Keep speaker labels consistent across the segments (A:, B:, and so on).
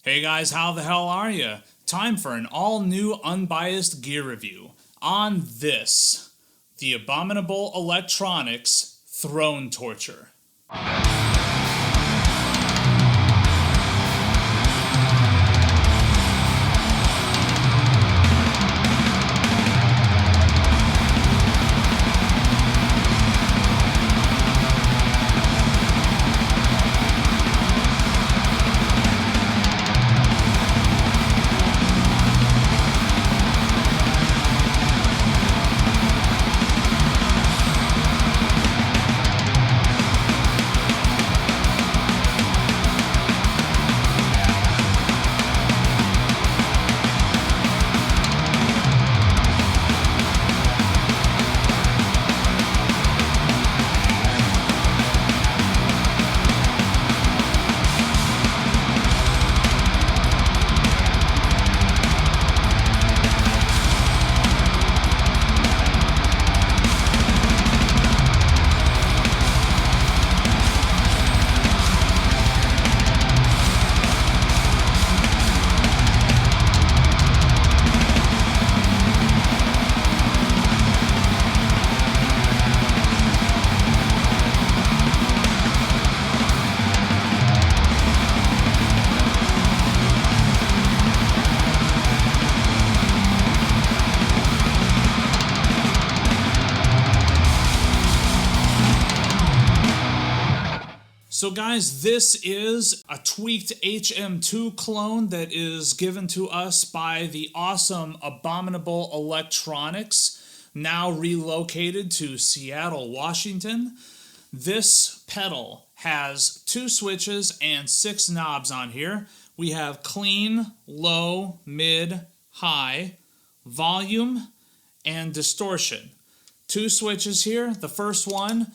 A: Hey guys, how the hell are you? Time for an all-new unbiased gear review on this, the Abominable Electronics Throne Torture. So guys, this is a tweaked HM2 clone that is given to us by the awesome Abominable Electronics, now relocated to Seattle, Washington. This pedal has 2 switches and 6 knobs on here. We have clean, low, mid, high, volume, and distortion. 2 switches here. The first one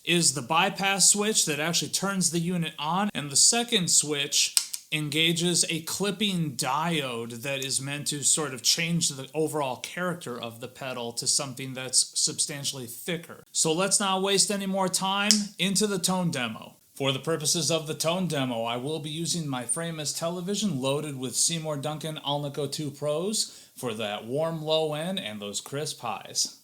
A: is the bypass switch that actually turns the unit on, and the second switch engages a clipping diode that is meant to sort of change the overall character of the pedal to something that's substantially thicker. So let's not waste any more time, into the tone demo. For the purposes of the tone demo, I will be using my Frameless television loaded with Seymour Duncan Alnico 2 Pros for that warm low end and those crisp highs.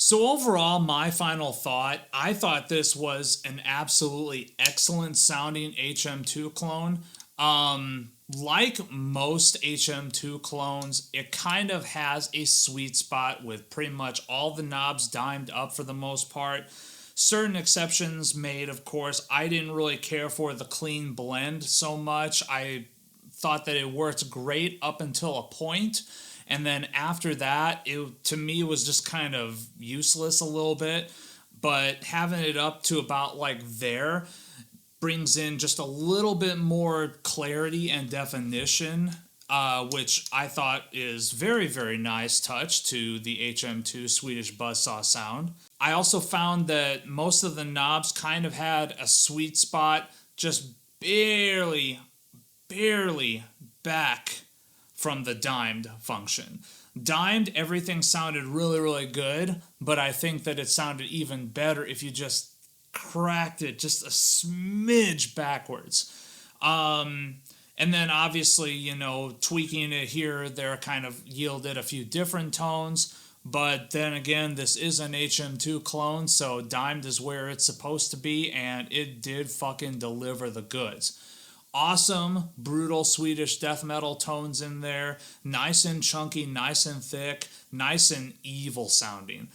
A: So overall, my final thought, I thought this was an absolutely excellent sounding HM2 clone. Like most HM2 clones, it kind of has a sweet spot with pretty much all the knobs dimed up for the most part. Certain exceptions made, of course. I didn't really care for the clean blend so much. I thought that it worked great up until a point. And then after that, it to me was just kind of useless a little bit. But having it up to about like there brings in just a little bit more clarity and definition, which I thought is very, very nice touch to the HM2 Swedish Buzzsaw sound. I also found that most of the knobs kind of had a sweet spot just barely back from the dimed function. Dimed, everything sounded really, really good, but I think that it sounded even better if you just cracked it just a smidge backwards. And then obviously, you know, tweaking it here or there kind of yielded a few different tones, but then again, this is an HM2 clone, so dimed is where it's supposed to be, and it did fucking deliver the goods. Awesome, brutal Swedish death metal tones in there. Nice and chunky, nice and thick, nice and evil sounding.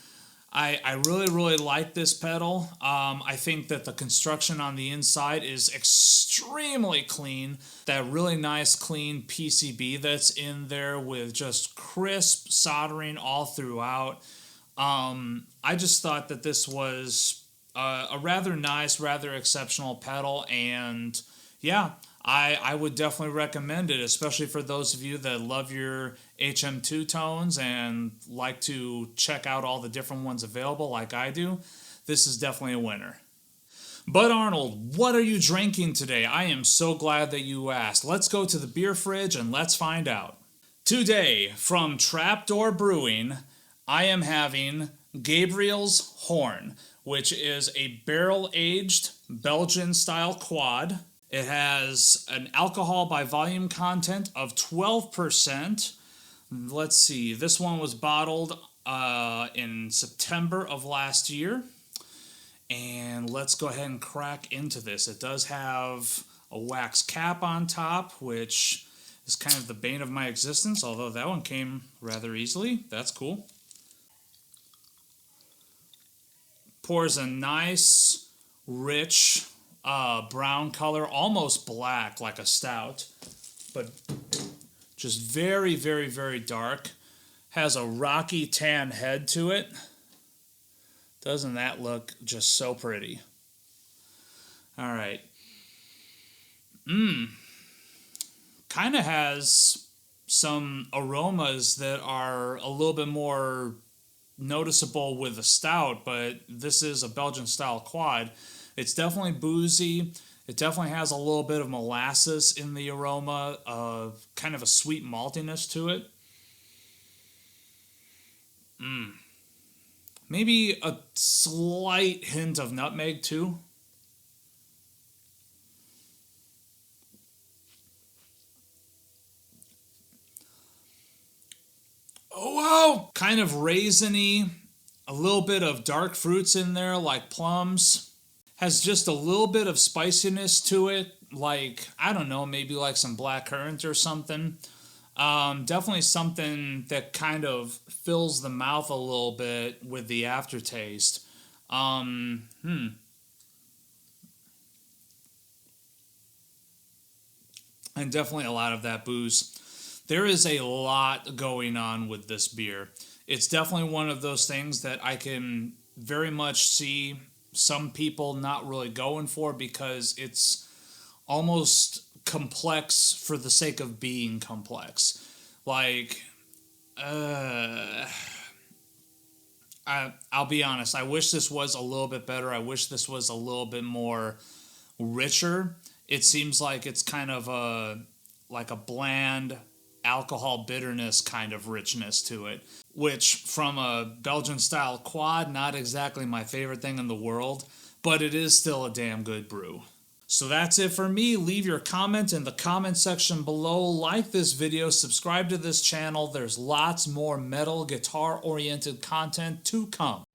A: I really, really like this pedal. I think that the construction on the inside is extremely clean. That really nice, clean PCB that's in there with just crisp soldering all throughout. I just thought that this was a rather nice, rather exceptional pedal, and yeah, I would definitely recommend it, especially for those of you that love your HM2 tones and like to check out all the different ones available like I do. This is definitely a winner. But Arnold, what are you drinking today? I am so glad that you asked. Let's go to the beer fridge and let's find out. Today, from Trapdoor Brewing, I am having Gabriel's Horn, which is a barrel-aged Belgian-style quad. It has an alcohol by volume content of 12%. Let's see, this one was bottled in September of last year. And let's go ahead and crack into this. It does have a wax cap on top, which is kind of the bane of my existence, although that one came rather easily. That's cool. Pours a nice, rich, brown color, almost black like a stout, but just very, very, very dark. Has a rocky tan head to it. Doesn't that look just so pretty? All right. Kind of has some aromas that are a little bit more noticeable with a stout, but this is a Belgian style quad. It's definitely boozy. It definitely has a little bit of molasses in the aroma, kind of a sweet maltiness to it. Maybe a slight hint of nutmeg too. Oh wow! Kind of raisiny, a A little bit of dark fruits in there, like plums. Has just a little bit of spiciness to it, like, I don't know, maybe like some black currant or something. Definitely something that kind of fills the mouth a little bit with the aftertaste. And definitely a lot of that booze. There is a lot going on with this beer. It's definitely one of those things that I can very much see some people not really going for because it's almost complex for the sake of being complex. Like, I'll be honest, I wish this was a little bit better. I wish this was a little bit more richer. It seems like it's kind of a bland alcohol bitterness kind of richness to it, which from a Belgian style quad, not exactly my favorite thing in the world, but it is still a damn good brew. So that's it for me. Leave your comment in the comment section below. Like this video, subscribe to this channel. There's lots more metal guitar oriented content to come.